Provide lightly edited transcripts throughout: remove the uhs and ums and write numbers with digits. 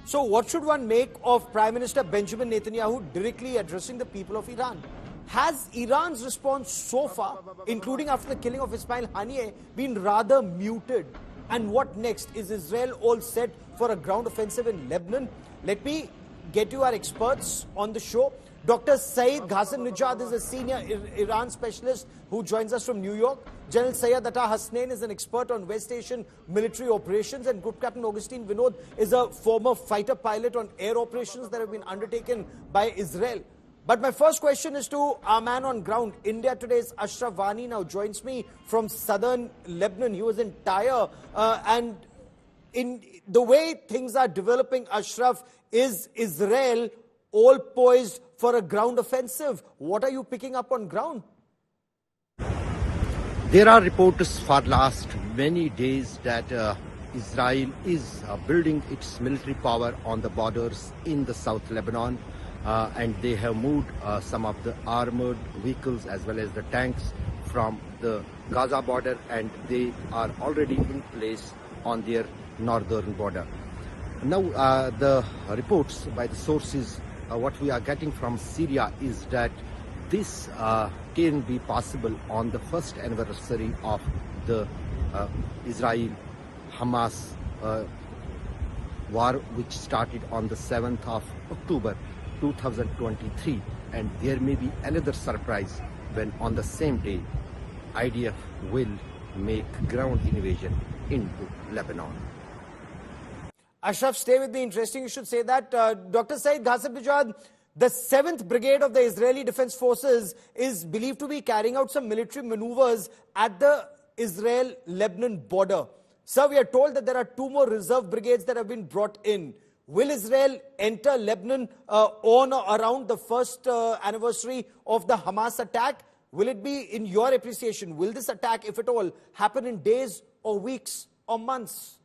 So what should one make of Prime Minister Benjamin Netanyahu directly addressing the people of Iran? Has Iran's response so far, including after the killing of Ismail Haniyeh, been rather muted? And what next? Is Israel all set for a ground offensive in Lebanon? Let me get you our experts on the show. Dr. Saeed Ghassem is a senior Iran specialist who joins us from New York. General Syed Atta Hasnain is an expert on West Asian military operations, and Group Captain Augustine Vinod is a former fighter pilot on air operations that have been undertaken by Israel. But my first question is to our man on ground. India Today's Ashraf Vani now joins me from southern Lebanon. He was in Tyre, and in the way things are developing, Ashraf, is Israel all poised for a ground offensive? What are you picking up on ground? There are reports for last many days that Israel is building its military power on the borders in the South Lebanon, and they have moved some of the armored vehicles as well as the tanks from the Gaza border, and they are already in place on their northern border. Now, the reports by the sources, what we are getting from Syria is that this can be possible on the first anniversary of the Israel-Hamas war, which started on the 7th of October 2023. And there may be another surprise when on the same day IDF will make ground invasion into Lebanon. Ashraf, stay with me. Interesting you should say that. Dr. Saeed Ghassem, the 7th Brigade of the Israeli Defense Forces is believed to be carrying out some military maneuvers at the Israel-Lebanon border. Sir, we are told that there are 2 more reserve brigades that have been brought in. Will Israel enter Lebanon on or around the first anniversary of the Hamas attack? Will it be, in your appreciation, will this attack, if at all, happen in days or weeks or months?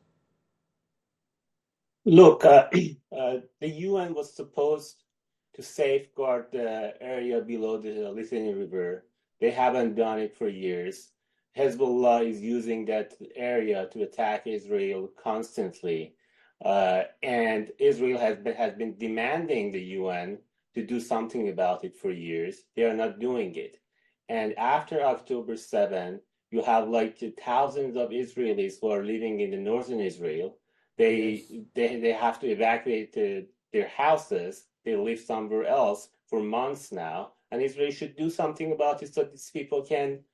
Look, the UN was supposed to safeguard the area below the Lithuanian River. They haven't done it for years. Hezbollah is using that area to attack Israel constantly. And Israel has been demanding the UN to do something about it for years. They are not doing it. And after October 7, you have like thousands of Israelis who are living in the northern Israel. They have to evacuate their houses. They live somewhere else for months now. And Israel should do something about it so these people can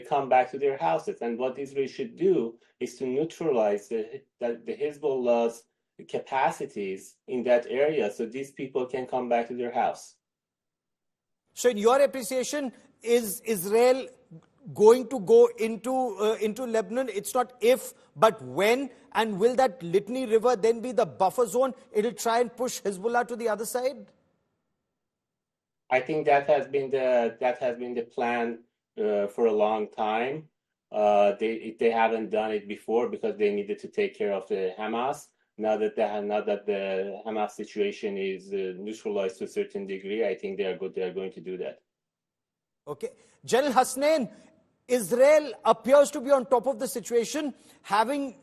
come back to their houses. And what Israel should do is to neutralize the Hezbollah's capacities in that area so these people can come back to their house. So in your appreciation, is Israel going to go into Lebanon? It's not if, but when. And will that Litany River then be the buffer zone? It'll try and push Hezbollah to the other side? I think that has been the plan for a long time. They haven't done it before because they needed to take care of the Hamas. Now that the Hamas situation is neutralized to a certain degree, I think they are going to do that. Okay. General Hasnain, Israel appears to be on top of the situation, having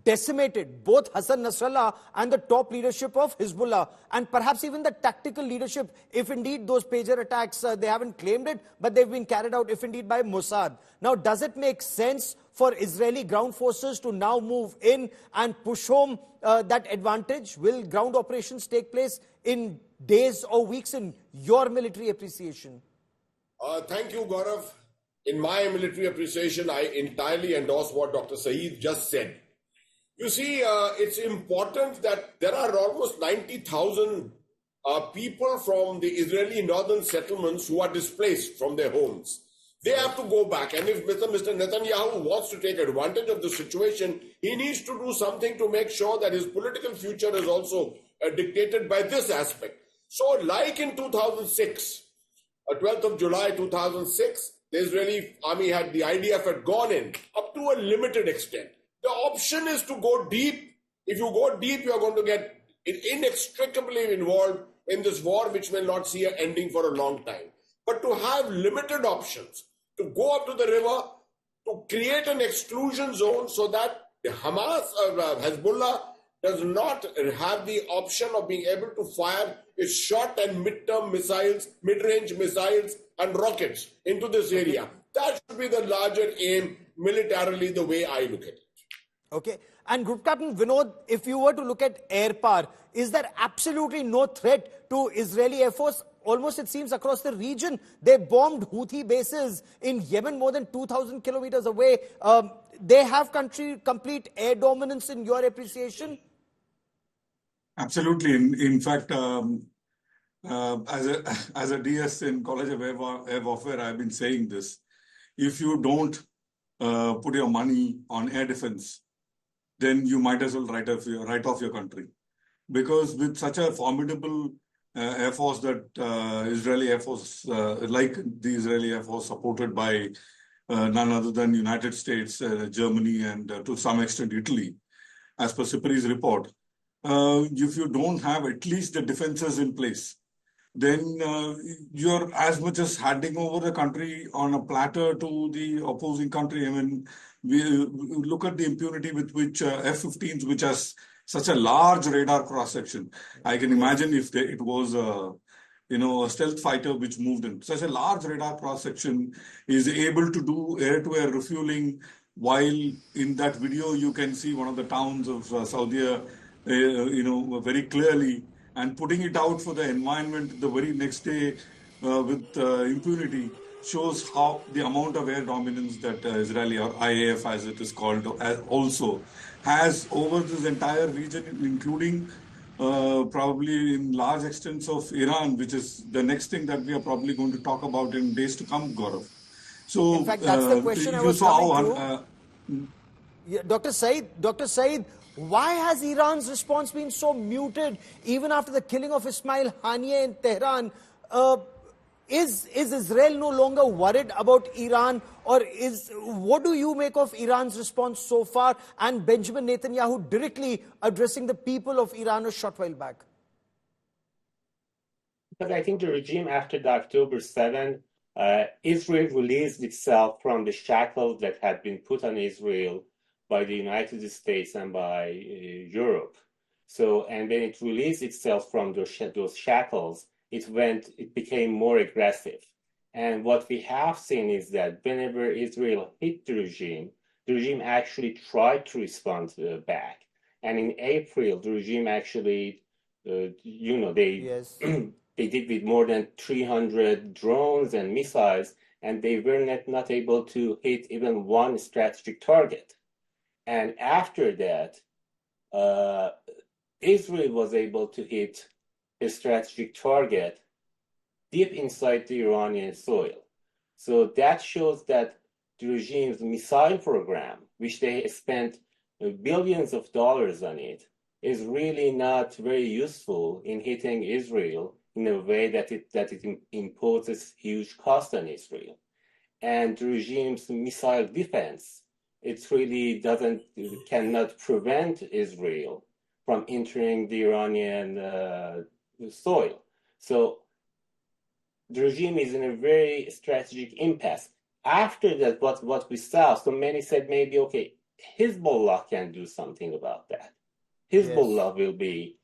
decimated both Hassan Nasrallah and the top leadership of Hezbollah, and perhaps even the tactical leadership, if indeed those pager attacks, they haven't claimed it, but they've been carried out, if indeed, by Mossad. Now, does it make sense for Israeli ground forces to now move in and push home that advantage? Will ground operations take place in days or weeks, in your military appreciation? Thank you, Gaurav. In my military appreciation, I entirely endorse what Dr. Saeed just said. You see, it's important that there are almost 90,000 people from the Israeli northern settlements who are displaced from their homes. They have to go back. And if Mr. Netanyahu wants to take advantage of the situation, he needs to do something to make sure that his political future is also dictated by this aspect. So like in 2006, 12th of July 2006, the Israeli army the IDF had gone in up to a limited extent. The option is to go deep. If you go deep, you are going to get inextricably involved in this war, which will not see an ending for a long time. But to have limited options, to go up to the river, to create an exclusion zone so that the Hezbollah does not have the option of being able to fire its short and mid-term missiles, mid-range missiles and rockets into this area. That should be the larger aim militarily, the way I look at it. Okay. And Group Captain Vinod, if you were to look at air power, is there absolutely no threat to Israeli Air Force? Almost it seems across the region. They bombed Houthi bases in Yemen more than 2,000 kilometers away. They have complete air dominance in your appreciation? Absolutely. In fact, as a DS in College of Air Warfare, I've been saying this. If you don't put your money on air defense, then you might as well write off your country. Because with such a formidable Air Force that Israeli Air Force, like the Israeli Air Force supported by none other than United States, Germany, and to some extent Italy, as per Sipri's report, if you don't have at least the defenses in place, then you're as much as handing over the country on a platter to the opposing country. I mean, we look at the impunity with which F-15s, which has such a large radar cross-section. I can imagine if it was a stealth fighter which moved in. Such a large radar cross-section is able to do air-to-air refueling, while in that video you can see one of the towns of Saudi, very clearly, and putting it out for the environment the very next day with impunity shows how the amount of air dominance that Israeli, or IAF as it is called, also has over this entire region, including probably in large extents of Iran, which is the next thing that we are probably going to talk about in days to come, Gaurav. So, in fact, that's the question I was coming to. Dr. Saeed, why has Iran's response been so muted even after the killing of Ismail Haniyeh in Tehran? Is Israel no longer worried about Iran, or what do you make of Iran's response so far, and Benjamin Netanyahu directly addressing the people of Iran a short while back? Because I think the regime after the October 7, Israel released itself from the shackles that had been put on Israel by the United States and by Europe. So, and when it released itself from those shackles, it became more aggressive. And what we have seen is that whenever Israel hit the regime actually tried to respond back. And in April, the regime actually, Yes. they did with more than 300 drones and missiles, and they were not able to hit even one strategic target. And after that, Israel was able to hit a strategic target deep inside the Iranian soil. So that shows that the regime's missile program, which they spent billions of dollars on it, is really not very useful in hitting Israel in a way that it imposes huge cost on Israel. And the regime's missile defense, it really cannot prevent Israel from entering the Iranian soil. So the regime is in a very strategic impasse. After that, what we saw, so many said maybe, okay, Hezbollah can do something about that. Hezbollah will be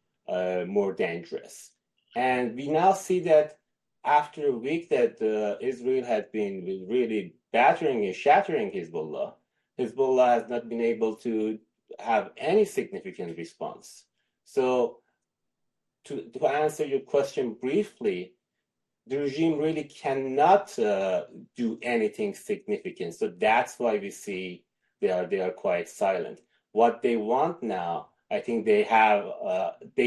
more dangerous. And we now see that after a week that Israel had been really battering and shattering Hezbollah, Hezbollah has not been able to have any significant response. So to answer your question briefly, the regime really cannot do anything significant. So that's why we see they are quite silent. What they want now, I think they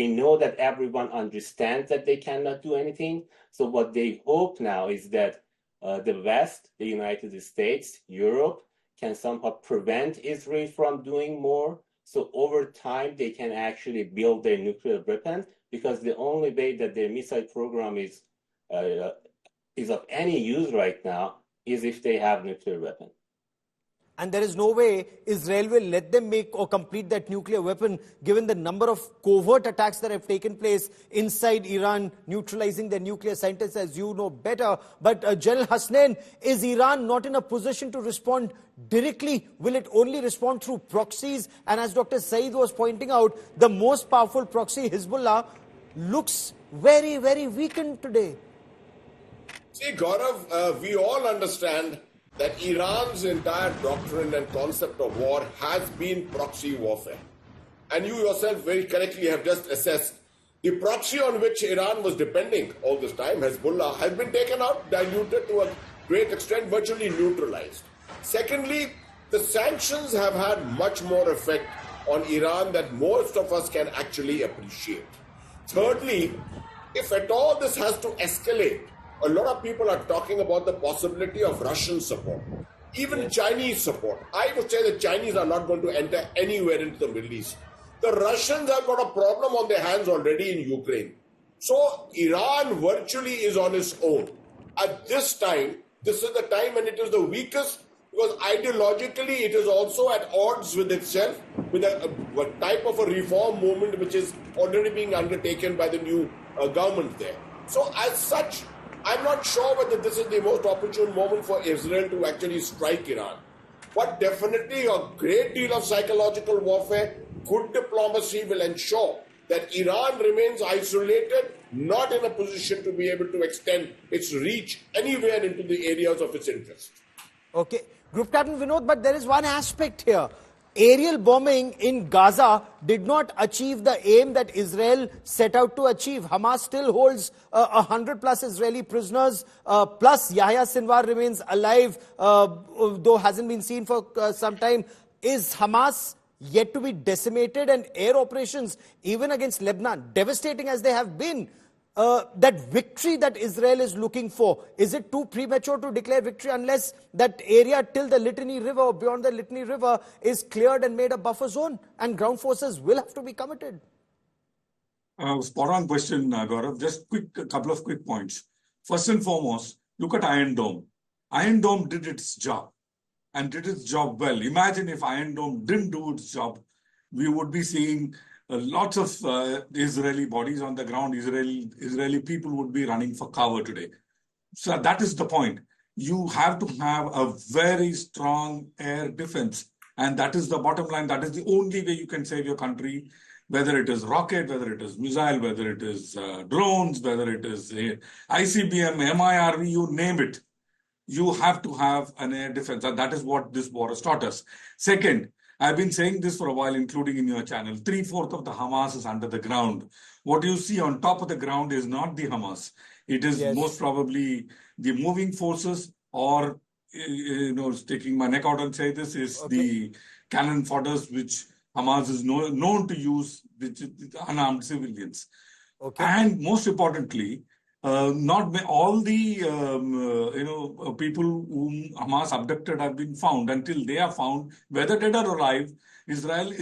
know that everyone understands that they cannot do anything. So what they hope now is that the West, the United States, Europe, can somehow prevent Israel from doing more. So over time, they can actually build their nuclear weapons, because the only way that their missile program is of any use right now is if they have nuclear weapons. And there is no way Israel will let them make or complete that nuclear weapon, given the number of covert attacks that have taken place inside Iran, neutralizing their nuclear scientists, as you know better. But General Hasnain, is Iran not in a position to respond directly? Will it only respond through proxies? And as Dr. Saeed was pointing out, the most powerful proxy, Hezbollah, looks very, very weakened today. See, Gaurav, we all understand that Iran's entire doctrine and concept of war has been proxy warfare. And you yourself very correctly have just assessed the proxy on which Iran was depending all this time, Hezbollah, has been taken out, diluted to a great extent, virtually neutralized. Secondly, the sanctions have had much more effect on Iran than most of us can actually appreciate. Thirdly, if at all this has to escalate, a lot of people are talking about the possibility of Russian support, even Chinese support. I would say the Chinese are not going to enter anywhere into the Middle East. The Russians have got a problem on their hands already in Ukraine. So Iran virtually is on its own. At this time, this is the time when it is the weakest, because ideologically it is also at odds with itself, with a type of a reform movement which is already being undertaken by the new government there. So as such, I'm not sure whether this is the most opportune moment for Israel to actually strike Iran. But definitely a great deal of psychological warfare, good diplomacy will ensure that Iran remains isolated, not in a position to be able to extend its reach anywhere into the areas of its interest. Okay. Group Captain Vinod, but there is one aspect here. Aerial bombing in Gaza did not achieve the aim that Israel set out to achieve. Hamas still holds 100 plus Israeli prisoners, plus Yahya Sinwar remains alive, though hasn't been seen for some time. Is Hamas yet to be decimated? And air operations, even against Lebanon, devastating as they have been, that victory that Israel is looking for, is it too premature to declare victory unless that area till the Litany River or beyond the Litany River is cleared and made a buffer zone, and ground forces will have to be committed? Spot on question, Gaurav. Just a couple of quick points. First and foremost, look at Iron Dome. Iron Dome did its job and did its job well. Imagine if Iron Dome didn't do its job, we would be seeing lots of Israeli bodies on the ground. Israeli people would be running for cover today. So that is the point. You have to have a very strong air defense. And that is the bottom line. That is the only way you can save your country, whether it is rocket, whether it is missile, whether it is drones, whether it is ICBM, MIRV, you name it. You have to have an air defense. And that is what this war has taught us. Second, I've been saying this for a while, including in your channel. 3/4 of the Hamas is under the ground. What you see on top of the ground is not the Hamas. It is most probably the moving forces, or, sticking my neck out and say this, is the cannon fodders which Hamas is known to use, which is unarmed civilians. And most importantly, not all the people whom Hamas abducted have been found. Until they are found, whether dead or alive, Israel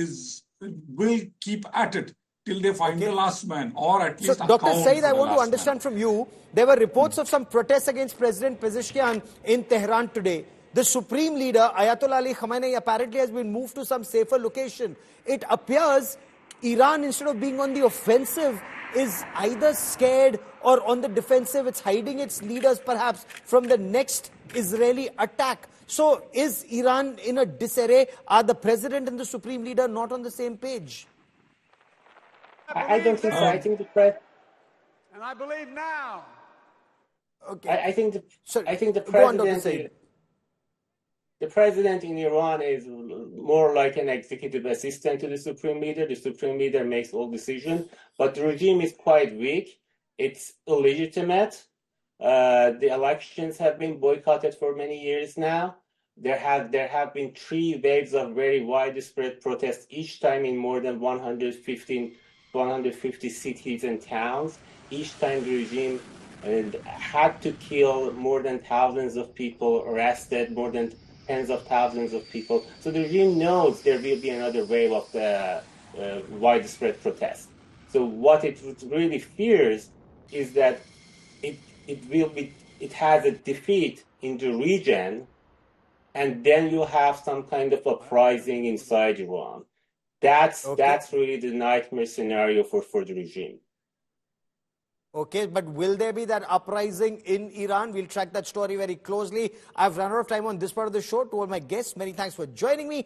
will keep at it till they find the last man, or at least so, Dr. Saeed, I want to understand from you, there were reports of some protests against President Pezeshkian in Tehran today. The supreme leader, Ayatollah Ali Khamenei, apparently has been moved to some safer location. It appears Iran, instead of being on the offensive, is either scared or on the defensive. It's hiding its leaders perhaps from the next Israeli attack. So is Iran in a disarray? Are the president and the supreme leader not on the same page? I don't think so. I think and I believe now. Okay. I think the president. The president in Iran is more like an executive assistant to the supreme leader. The supreme leader makes all decisions, but the regime is quite weak. It's illegitimate. The elections have been boycotted for many years now. There have been 3 waves of very widespread protests, each time in more than 150 cities and towns. Each time the regime had to kill more than thousands of people, arrested more than tens of thousands of people. So the regime knows there will be another wave of widespread protest. So what it really fears is that it has a defeat in the region and then you have some kind of uprising inside Iran. That's really the nightmare scenario for the regime. Okay, but will there be that uprising in Iran? We'll track that story very closely. I've run out of time on this part of the show. To all my guests, many thanks for joining me.